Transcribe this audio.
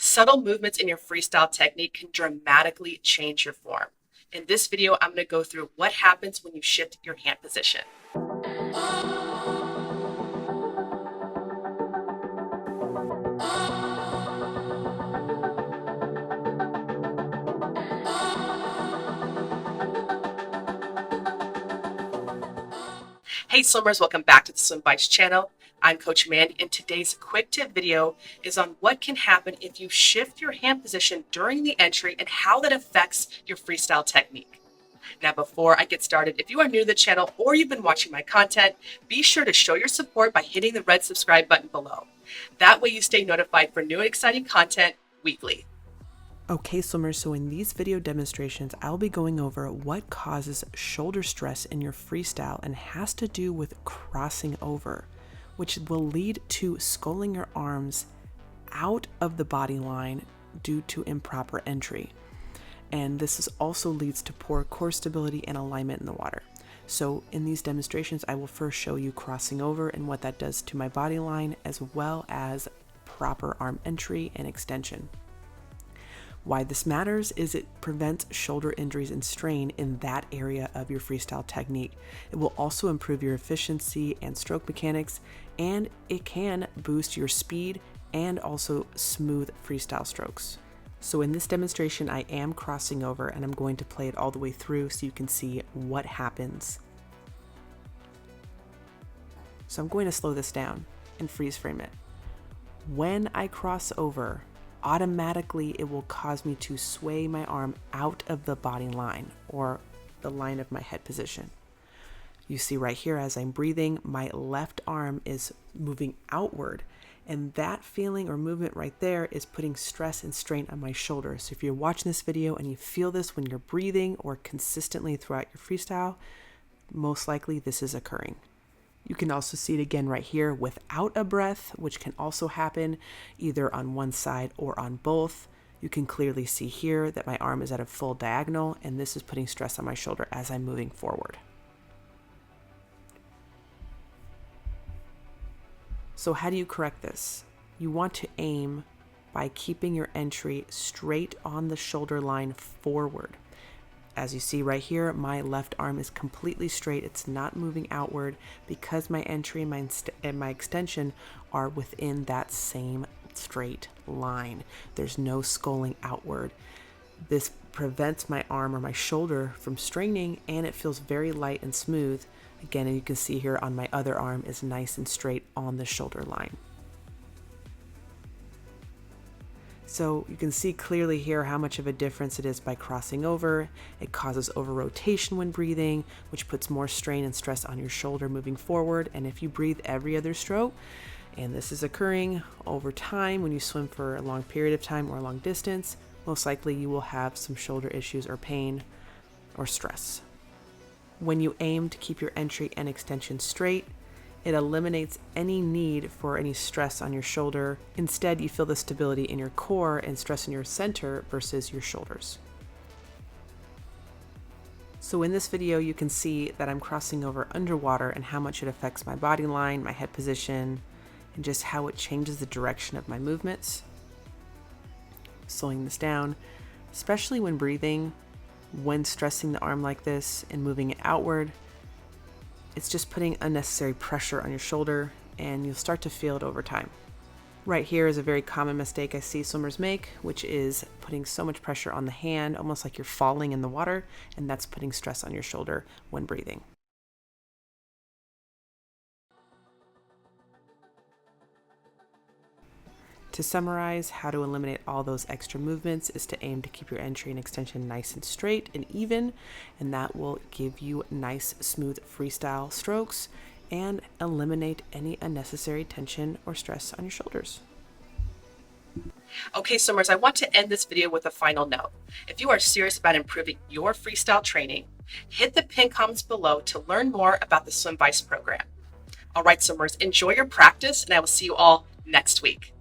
Subtle movements in your freestyle technique can dramatically change your form. In this video, I'm going to go through what happens when you shift your hand position. Hey swimmers, welcome back to the Swim Bites channel. I'm Coach Mandy, and today's quick tip video is on what can happen if you shift your hand position during the entry and how that affects your freestyle technique. Now, before I get started, if you are new to the channel or you've been watching my content, be sure to show your support by hitting the red subscribe button below. That way you stay notified for new and exciting content weekly. Okay swimmers, so in these video demonstrations, I'll be going over what causes shoulder stress in your freestyle and has to do with crossing over, which will lead to sculling your arms out of the body line due to improper entry. And this also leads to poor core stability and alignment in the water. So in these demonstrations, I will first show you crossing over and what that does to my body line, as well as proper arm entry and extension. Why this matters is it prevents shoulder injuries and strain in that area of your freestyle technique. It will also improve your efficiency and stroke mechanics, and it can boost your speed and also smooth freestyle strokes. So in this demonstration, I am crossing over and I'm going to play it all the way through so you can see what happens. So I'm going to slow this down and freeze frame it. When I cross over, automatically it will cause me to sway my arm out of the body line or the line of my head position. You see right here as I'm breathing, my left arm is moving outward, and that feeling or movement right there is putting stress and strain on my shoulder. So if you're watching this video and you feel this when you're breathing or consistently throughout your freestyle, most likely this is occurring. You can also see it again right here without a breath, which can also happen either on one side or on both. You can clearly see here that my arm is at a full diagonal, and this is putting stress on my shoulder as I'm moving forward. So how do you correct this? You want to aim by keeping your entry straight on the shoulder line forward. As you see right here, my left arm is completely straight. It's not moving outward because my entry and my extension are within that same straight line. There's no sculling outward. This prevents my arm or my shoulder from straining, and it feels very light and smooth. Again, and you can see here on my other arm is nice and straight on the shoulder line. So you can see clearly here how much of a difference it is by crossing over. It causes over rotation when breathing, which puts more strain and stress on your shoulder moving forward. And if you breathe every other stroke, and this is occurring over time when you swim for a long period of time or a long distance, most likely you will have some shoulder issues or pain or stress. When you aim to keep your entry and extension straight, it eliminates any need for any stress on your shoulder. Instead, you feel the stability in your core and stress in your center versus your shoulders. So in this video, you can see that I'm crossing over underwater and how much it affects my body line, my head position, and just how it changes the direction of my movements. Slowing this down, especially when breathing, when stressing the arm like this and moving it outward, it's just putting unnecessary pressure on your shoulder, and you'll start to feel it over time. Right here is a very common mistake I see swimmers make, which is putting so much pressure on the hand, almost like you're falling in the water, and that's putting stress on your shoulder when breathing. To summarize, how to eliminate all those extra movements is to aim to keep your entry and extension nice and straight and even, and that will give you nice, smooth freestyle strokes and eliminate any unnecessary tension or stress on your shoulders. Okay, swimmers, I want to end this video with a final note. If you are serious about improving your freestyle training, hit the pinned comments below to learn more about the Swim Vice program. All right, swimmers, enjoy your practice, and I will see you all next week.